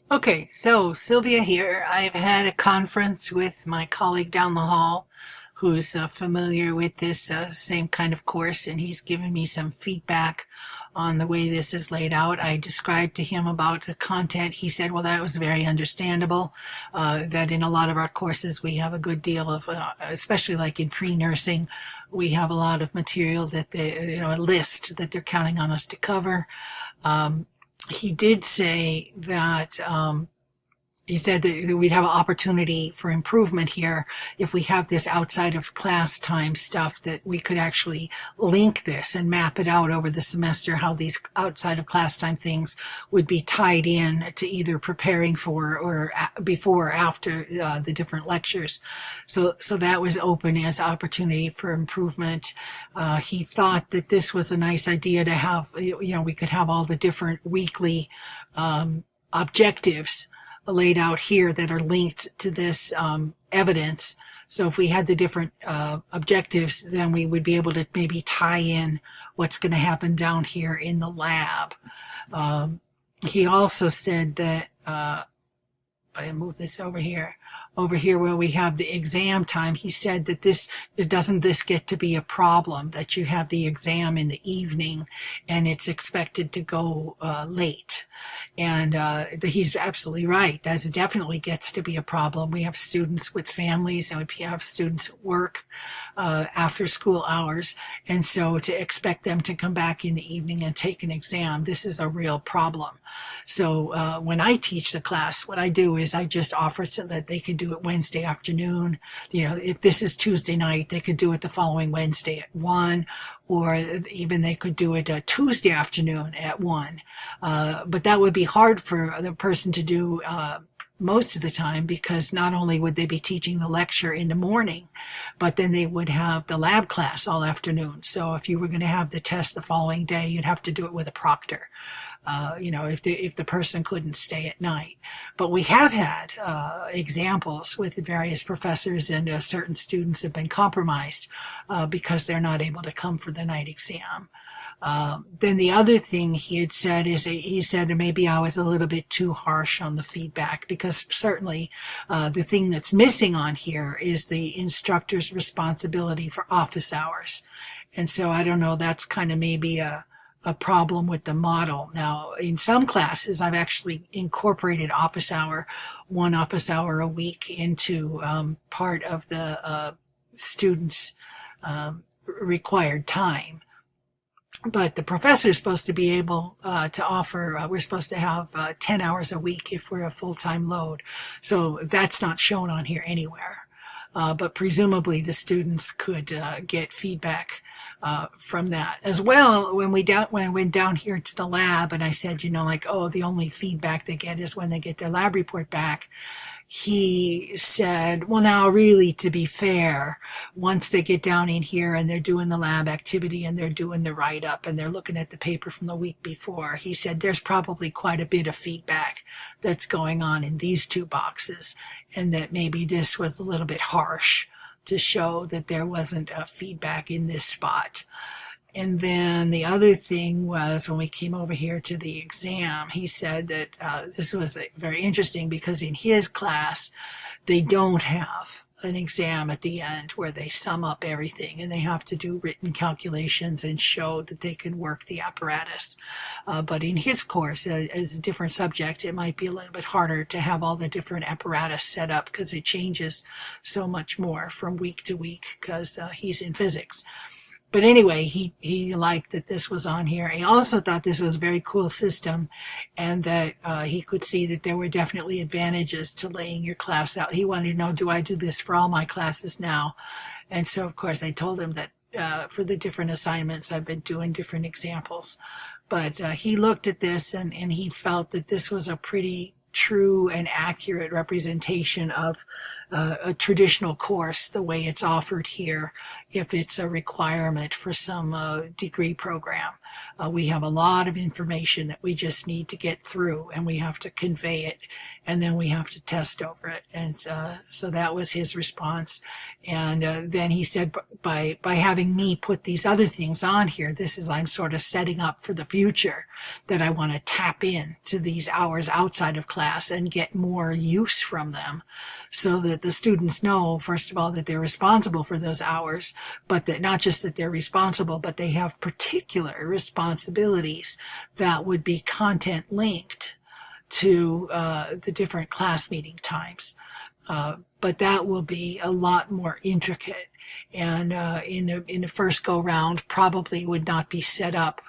Okay, so Sylvia here. I've had a conference with my colleague down the hall who's familiar with this same kind of course, and he's given me some feedback on the way this is laid out. I described to him about the content. He said, well, that was very understandable, that in a lot of our courses we have a good deal of, especially like in pre-nursing, we have a lot of material that they, a list that they're counting on us to cover. He did say that he said that we'd have an opportunity for improvement here if we have this outside of class time stuff, that we could actually link this and map it out over the semester, how these outside of class time things would be tied in to either preparing for or before or after the different lectures. So that was open as opportunity for improvement. He thought that this was a nice idea to have, we could have all the different weekly objectives laid out here that are linked to this evidence. So if we had the different objectives, then we would be able to maybe tie in what's going to happen down here in the lab. He also said that, I move this over here where we have the exam time, he said that doesn't this get to be a problem, that you have the exam in the evening and it's expected to go late. And he's absolutely right. That definitely gets to be a problem. We have students with families and we have students at work after school hours. And so to expect them to come back in the evening and take an exam, this is a real problem. So when I teach the class, what I do is I just offer so that they could do it Wednesday afternoon. If this is Tuesday night, they could do it the following Wednesday at 1, or even they could do it Tuesday afternoon at 1. But that would be hard for the person to do most of the time, because not only would they be teaching the lecture in the morning, but then they would have the lab class all afternoon. So if you were going to have the test the following day, you'd have to do it with a proctor. If the person couldn't stay at night. But we have had examples with various professors, and certain students have been compromised because they're not able to come for the night exam. Then the other thing he had said is, he said maybe I was a little bit too harsh on the feedback, because certainly the thing that's missing on here is the instructor's responsibility for office hours. And so I don't know, that's kind of maybe a problem with the model. Now, in some classes, I've actually incorporated one office hour a week into part of the students' required time. But the professor is supposed to be able to offer, we're supposed to have 10 hours a week if we're a full-time load. So that's not shown on here anywhere. But presumably the students could get feedback from that as well. When I went down here to the lab and I said, the only feedback they get is when they get their lab report back, he said, well, now really, to be fair, once they get down in here and they're doing the lab activity and they're doing the write-up and they're looking at the paper from the week before, he said there's probably quite a bit of feedback that's going on in these two boxes, and that maybe this was a little bit harsh to show that there wasn't a feedback in this spot. And then the other thing was, when we came over here to the exam, he said that this was very interesting, because in his class, they don't have an exam at the end where they sum up everything and they have to do written calculations and show that they can work the apparatus. But in his course, as a different subject, it might be a little bit harder to have all the different apparatus set up, because it changes so much more from week to week, because he's in physics. But anyway, he liked that this was on here. He also thought this was a very cool system, and that he could see that there were definitely advantages to laying your class out. He wanted to know, do I do this for all my classes now? And so, of course, I told him that for the different assignments, I've been doing different examples. But he looked at this and he felt that this was a pretty true and accurate representation of a traditional course, the way it's offered here, if it's a requirement for some degree program. We have a lot of information that we just need to get through, and we have to convey it, and then we have to test over it. And so that was his response. And then he said, by having me put these other things on here, I'm sort of setting up for the future, that I want to tap in to these hours outside of class and get more use from them, so that the students know, first of all, that they're responsible for those hours, but that not just that they're responsible, but they have particular responsibilities that would be content linked to the different class meeting times. But that will be a lot more intricate, and in the first go round probably would not be set up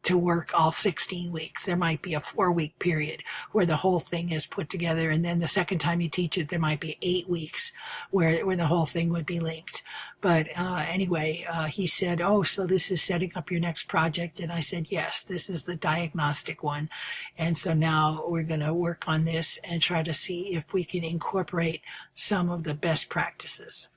to work all 16 weeks. There might be a 4-week period where the whole thing is put together, and then the second time you teach it, there might be 8 weeks where the whole thing would be linked. But anyway, he said, "Oh, so this is setting up your next project?" And I said, "Yes, this is the diagnostic one. And so now we're going to work on this and try to see if we can incorporate some of the best practices."